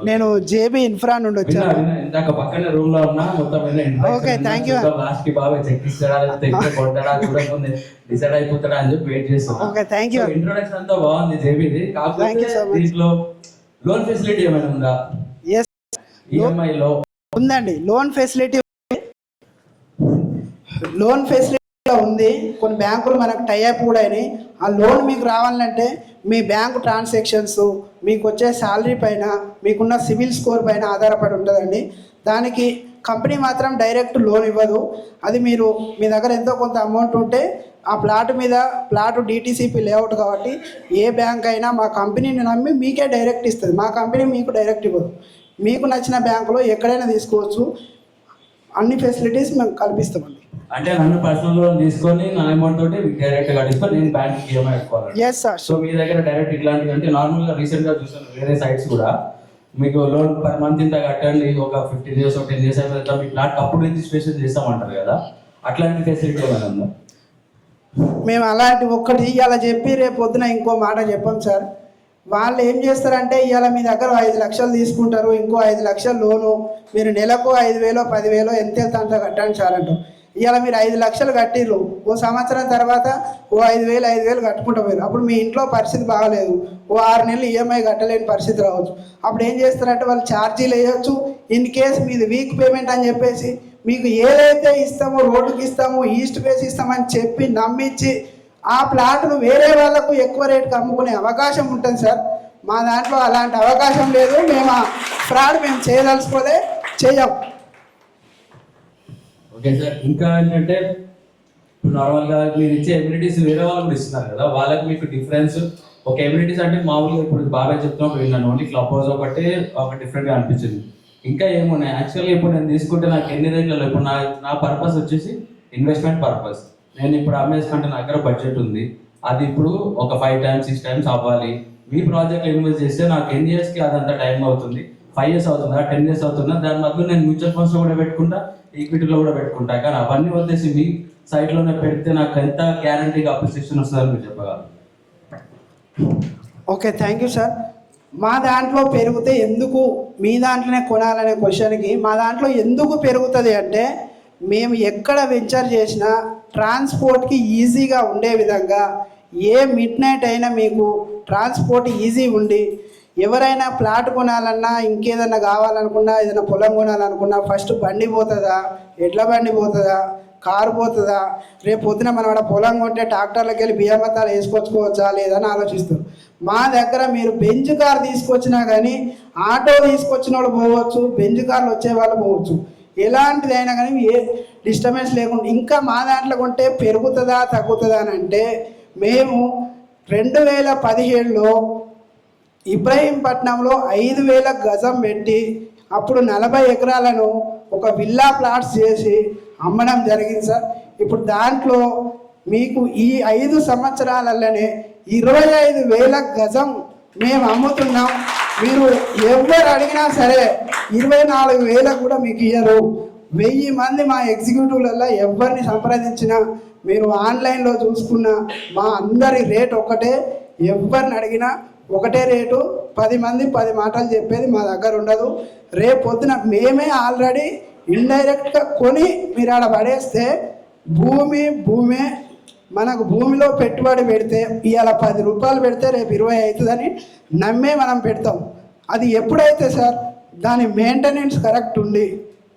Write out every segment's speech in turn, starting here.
నేను JB infra నుండి వచ్చాను. ఇందాక పక్కన రూమ్ లో ఉన్నా మొత్తం. Okay, thank you. లాస్ట్ కి బాగా చెక్ ఇస్తాడా లేకపోతే కొట్టాడా చూడకుండా డిసైడ్ అయిపోతాడా అని చెప్పి వెయిట్ చేస్తాను. Okay, thank you. ఇంట్రొడక్షన్ అంతా బాగుంది జేబీది. కాకపోతే దీంట్లో లోన్ ఫెసిలిటీ ఏమైనా ఉందా? ఎస్, ఈఎంఐ లో ఉందండి. లోన్ ఫెసిలిటీ ఉంది. కొన్ని బ్యాంకులు మనకు టైఅప్ కూడా అయినాయి. ఆ లోన్ మీకు రావాలంటే మీ బ్యాంకు ట్రాన్సాక్షన్స్, మీకు వచ్చే శాలరీ పైన, మీకున్న సివిల్ స్కోర్ పైన ఆధారపడి ఉంటుందండి. దానికి కంపెనీ మాత్రం డైరెక్ట్ లోన్ ఇవ్వదు. అది మీరు మీ దగ్గర ఎంతో కొంత అమౌంట్ ఉంటే ఆ ప్లాట్ డిటిసిపి లేఅవుట్ కాబట్టి ఏ బ్యాంక్ అయినా మా కంపెనీని నమ్మి మీకే డైరెక్ట్ ఇస్తుంది. మా కంపెనీ మీకు డైరెక్ట్ ఇవ్వదు. మీకు నచ్చిన బ్యాంకులో ఎక్కడైనా తీసుకోవచ్చు. అన్ని ఫెసిలిటీస్ మేము కల్పిస్తామండి. అంటే నన్ను పర్సనల్ లోన్ తీసుకొని నా అమౌంట్ తోటి డైరెక్ట్ గా తీసుకొని నేను బ్యాంక్ ఈఎంఐ కట్టుకోవాలి. yes sir. సో మీ దగ్గర డైరెక్ట్ ఇట్లాంటివి అంటే నార్మల్ గా రీసెంట్ గా చూసాను వేరే సైట్స్ కూడా మీకు లోన్ పర్ మంత్ ఇంత కట్టండి, ఒక 15 days 10 days అయిపోతే మీ ప్లాట్ అప్పుడు రిజిస్ట్రేషన్ చేస్తామంటారు కదా, అట్లాంటి ఫెసిలిటీ ఏమైనా ఉందా? మేము అలాంటి ఒక్కటి ఇవాళ చెప్పి రేపు పొద్దున ఇంకో మాట చెప్పాం సార్. వాళ్ళు ఏం చేస్తారంటే ఇవాళ మీ దగ్గర 5 లక్షలు తీసుకుంటారు, ఇంకో 5 లక్షలు లోను, మీరు నెలకు 5,000 10,000 ఎంత అంత కట్టండి సార్ అంటారు. ఇవాళ మీరు 5 లక్షలు కట్టిర్రు, ఓ సంవత్సరం తర్వాత ఓ 5,000 కట్టుకుంటూ పోయారు. అప్పుడు మీ ఇంట్లో పరిస్థితి బాగలేదు, ఓ 6 నెలలు ఈఎంఐ కట్టలేని పరిస్థితి రావచ్చు. అప్పుడు ఏం చేస్తారంటే వాళ్ళు ఛార్జీలు వేయచ్చు. ఇన్ కేసు మీది వీక్ పేమెంట్ అని చెప్పేసి మీకు ఏదైతే ఇస్తామో, రోడ్డుకి ఇస్తామో, ఈస్ట్ ఫేస్ ఇస్తామని చెప్పి నమ్మించి ఆ ప్లాట్ను వేరే వాళ్ళకు ఎక్కువ రేటుకి అమ్ముకునే అవకాశం ఉంటుంది సార్. మా దాంట్లో అలాంటి అవకాశం లేదు. మేము ఆ ఫ్రాడ్ మేము చేయదలుచుకోలే, చేయం. Okay sir. ఇంకా ఏంటంటే నార్మల్గా మీరు ఇచ్చే ఎమ్యూనిటీస్ వేరే వాళ్ళు కూడా ఇస్తున్నారు కదా, వాళ్ళకి మీకు డిఫరెన్స్ ఒక ఎమ్యూనిటీస్ అంటే మామూలుగా ఇప్పుడు బాబాయ్ చెప్తున్నప్పుడు విన్నాను, ఓన్లీ క్లబ్ హౌస్ ఒకటి ఒక డిఫరెంట్గా అనిపించింది. ఇంకా ఏమున్నాయి? యాక్చువల్గా ఇప్పుడు నేను తీసుకుంటే నాకు ఎన్ని రేట్లలో ఇప్పుడు నా పర్పస్ వచ్చేసి ఇన్వెస్ట్మెంట్ పర్పస్. నేను ఇప్పుడు అమ్మేసుకుంటే నా దగ్గర బడ్జెట్ ఉంది, అది ఇప్పుడు ఒక 5 times 6 times అవ్వాలి. మీ ప్రాజెక్ట్లో ఇన్వెస్ట్ చేస్తే నాకు ఎన్ని ఇయర్స్కి అదంతా టైం అవుతుంది, 5 years అవుతుందా, 10 years అవుతుందా, దాని మధ్యలో నేను మ్యూచువల్ ఫండ్స్లో కూడా పెట్టుకుంటా, ఈక్విటీలో కూడా పెట్టుకుంటా. కానీ అవన్నీ వదిలేసి మీ సైట్లోనే పెడితే నాకు ఎంత గ్యారంటీగా అప్రిసియేషన్ వస్తుందని మీరు చెప్పగలరు? Okay, thank you sir. మా దాంట్లో పెరిగితే ఎందుకు మీ దాంట్లోనే కొనాలనే క్వశ్చన్కి మా దాంట్లో ఎందుకు పెరుగుతుంది అంటే, మేము ఎక్కడ వెంచర్ చేసినా ట్రాన్స్పోర్ట్కి ఈజీగా ఉండే విధంగా, ఏ మిడ్ నైట్ అయినా మీకు ట్రాన్స్పోర్ట్ ఈజీ ఉండి, ఎవరైనా ప్లాట్ కొనాలన్నా, ఇంకేదన్నా కావాలనుకున్నా, ఏదైనా పొలం కొనాలనుకున్నా ఫస్ట్ బండి పోతుందా, ఎడ్ల బండి పోతుందా, కారు పోతుందా, రేపు పొద్దున మనం అక్కడ పొలం కొంటే ట్రాక్టర్లకు వెళ్ళి బియ్యం బత్తాలు వేసుకొచ్చుకోవచ్చా లేదని ఆలోచిస్తారు. మా దగ్గర మీరు బెంజ్ కార్ తీసుకొచ్చినా కానీ, ఆటో తీసుకొచ్చిన వాళ్ళు పోవచ్చు, బెంజ్ కార్లు వచ్చే వాళ్ళు పోవచ్చు, ఎలాంటిదైనా కానీ ఏ డిస్టర్బెన్స్ లేకుండా. ఇంకా మా దాంట్లో కొంటే పెరుగుతుందా తగ్గుతుందా అని అంటే, మేము 2017లో ఇబ్రహీంపట్నంలో 5,000 గజం పెట్టి అప్పుడు 40 ఎకరాలను ఒక విల్లా ప్లాట్స్ చేసి అమ్మడం జరిగింది సార్. ఇప్పుడు దాంట్లో మీకు ఈ 5 సంవత్సరాలలోనే 25,000 గజం మేము అమ్ముతున్నాం. మీరు ఎవరు అడిగినా సరే 24,000 కూడా మీకు ఇయ్యరు. 1000 మంది మా ఎగ్జిక్యూటివ్లలో ఎవరిని సంప్రదించినా, మీరు ఆన్లైన్లో చూసుకున్న మా అందరి రేట్ ఒకటే, ఎవరిని అడిగినా ఒకటే రేటు. 10 మంది 10 మాటలు చెప్పేది మా దగ్గర ఉండదు. రేపు పొద్దున మేమే ఆల్రెడీ ఇండైరెక్ట్గా కొని మీరు ఆడ పడేస్తే భూమే మనకు భూమిలో పెట్టుబడి పెడితే ఇవాళ 10 రూపాయలు పెడితే రేపు 20 అవుతుందని నమ్మే మనం పెడతాం. అది ఎప్పుడైతే సార్ దాని మెయింటెనెన్స్ కరెక్ట్ ఉండి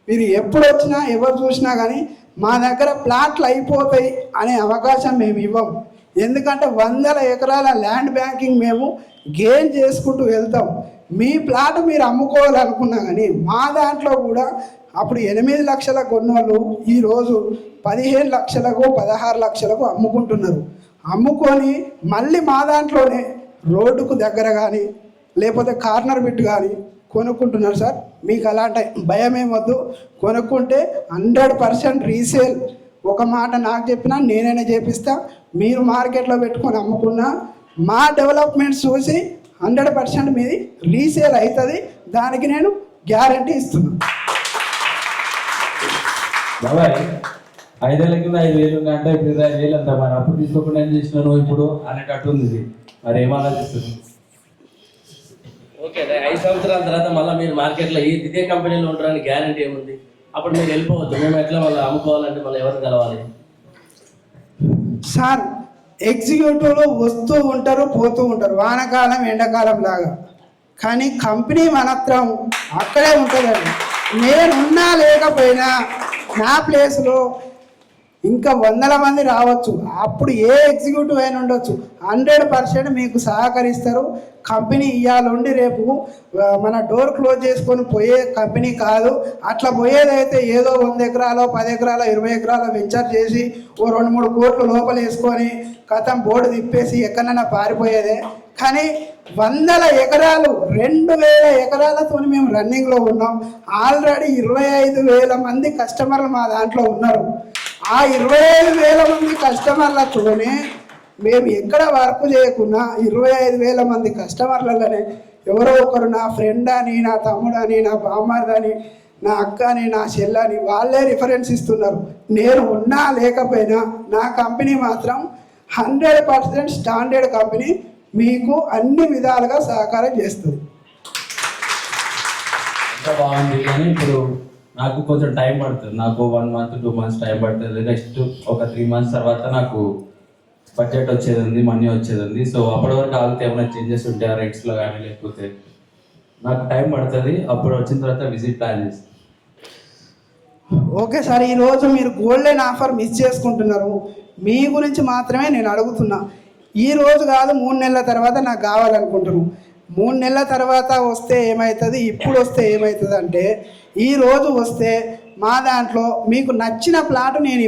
మీరు ఎప్పుడు వచ్చినా ఎవరు చూసినా కానీ మా దగ్గర ప్లాట్లు అయిపోతాయి అనే అవకాశం మేము ఇవ్వం. ఎందుకంటే 100 ఎకరాల ల్యాండ్ బ్యాంకింగ్ మేము గెయిన్ చేసుకుంటూ వెళ్తాం. మీ ప్లాట్ మీరు అమ్ముకోవాలనుకున్నా కానీ మా దాంట్లో కూడా అప్పుడు 8 లక్షలకు కొన్నోళ్ళు ఈరోజు 15 లక్షలకు 16 లక్షలకు అమ్ముకుంటున్నారు. అమ్ముకొని మళ్ళీ మా దాంట్లోనే రోడ్డుకు దగ్గర కానీ లేకపోతే కార్నర్ బిట్ కానీ కొనుక్కుంటున్నారు సార్. మీకు అలాంటి భయం ఏమొద్దు, కొనుక్కుంటే 100% రీసేల్. ఒక మాట నాకు చెప్పినా నేనైనా చేపిస్తా. మీరు మార్కెట్లో పెట్టుకొని అమ్ముకున్నా మా డెవలప్మెంట్ చూసి 100% మీది రీసేల్ అవుతుంది. దానికి నేను గ్యారంటీ ఇస్తున్నాను. బాబాయ్ 5 ఏళ్ళ కింద 5,000 అంటే ఇప్పుడు 25,000 అంట. మరి అప్పుడు తీసుకోకుండా ఏం చేసినాను ఇప్పుడు అనేటట్టుంది. మరి ఏం ఆలోచిస్తుంది? ఓకే 5 సంవత్సరాల తర్వాత మళ్ళీ మీరు మార్కెట్లో ఇదే కంపెనీలో ఉండడానికి గ్యారంటీ ఏముంది? అప్పుడు మీరు వెళ్ళిపోవద్దు. మేము ఎట్లా మళ్ళీ అమ్ముకోవాలంటే మళ్ళీ ఎవరు కలవాలి? సార్ ఎగ్జిక్యూటివ్లు వస్తూ ఉంటారు పోతూ ఉంటారు వానకాలం ఎండాకాలం లాగా, కానీ కంపెనీ మాత్రం అక్కడే ఉంటుందండి. నేనున్నా లేకపోయినా నా ప్లేస్లో ఇంకా వందల మంది రావచ్చు, అప్పుడు ఏ ఎగ్జిక్యూటివ్ అయినా ఉండొచ్చు, 100% మీకు సహకరిస్తారు. కంపెనీ ఇవాళ రేపు మన డోర్ క్లోజ్ చేసుకొని పోయే కంపెనీ కాదు. అట్లా పోయేదైతే ఏదో 100 ఎకరాలు 10 ఎకరాలు 20 ఎకరాలు వెంచర్ చేసి ఓ 2-3 కోట్లు లోపల వేసుకొని కథం బోర్డు తిప్పేసి ఎక్కడైనా పారిపోయేదే. కానీ వందల ఎకరాలు 2000 ఎకరాలతో మేము రన్నింగ్లో ఉన్నాం. ఆల్రెడీ 25,000 మంది కస్టమర్లు మా దాంట్లో ఉన్నారు. ఆ 25,000 మంది కస్టమర్లతోనే మేము ఎక్కడ వర్క్ చేయకున్నా 25,000 మంది కస్టమర్లలోనే ఎవరో ఒకరు నా ఫ్రెండ్ అని, నా తమ్ముడని, నా బామ్మర్దని, నా అక్క అని, నా చెల్లని వాళ్ళే రిఫరెన్స్ ఇస్తున్నారు. నేను ఉన్నా లేకపోయినా నా కంపెనీ మాత్రం 100% స్టాండర్డ్ కంపెనీ, మీకు అన్ని విధాలుగా సహకారం చేస్తుంది. అంతా బాగుంది, కానీ ఇప్పుడు నాకు కొంచెం టైం పడుతుంది. నాకు 1 month 2 months టైం పడుతుంది. నెక్స్ట్ ఒక 3 months తర్వాత నాకు బడ్జెట్ వచ్చేది ఉంది, మనీ వచ్చేది ఉంది. సో అప్పటి వరకు ఆగితే ఏమైనా చేంజెస్ ఉంటాయా రేట్స్లో కానీ, లేకపోతే నాకు టైం పడుతుంది. అప్పుడు వచ్చిన తర్వాత విజిట్ ప్లాన్ చేస్తాను. ఓకే సార్, ఈరోజు మీరు గోల్డెన్ ఆఫర్ మిస్ చేసుకుంటున్నారు. మీ గురించి మాత్రమే నేను అడుగుతున్నా. ఈ రోజు కాదు, 3 నెలల తర్వాత నాకు కావాలనుకుంటున్నాను. 3 నెలల తర్వాత వస్తే ఏమవుతుంది, ఇప్పుడు వస్తే ఏమవుతుంది అంటే, ఈరోజు వస్తే మా దాంట్లో మీకు నచ్చిన ప్లాట్ నేను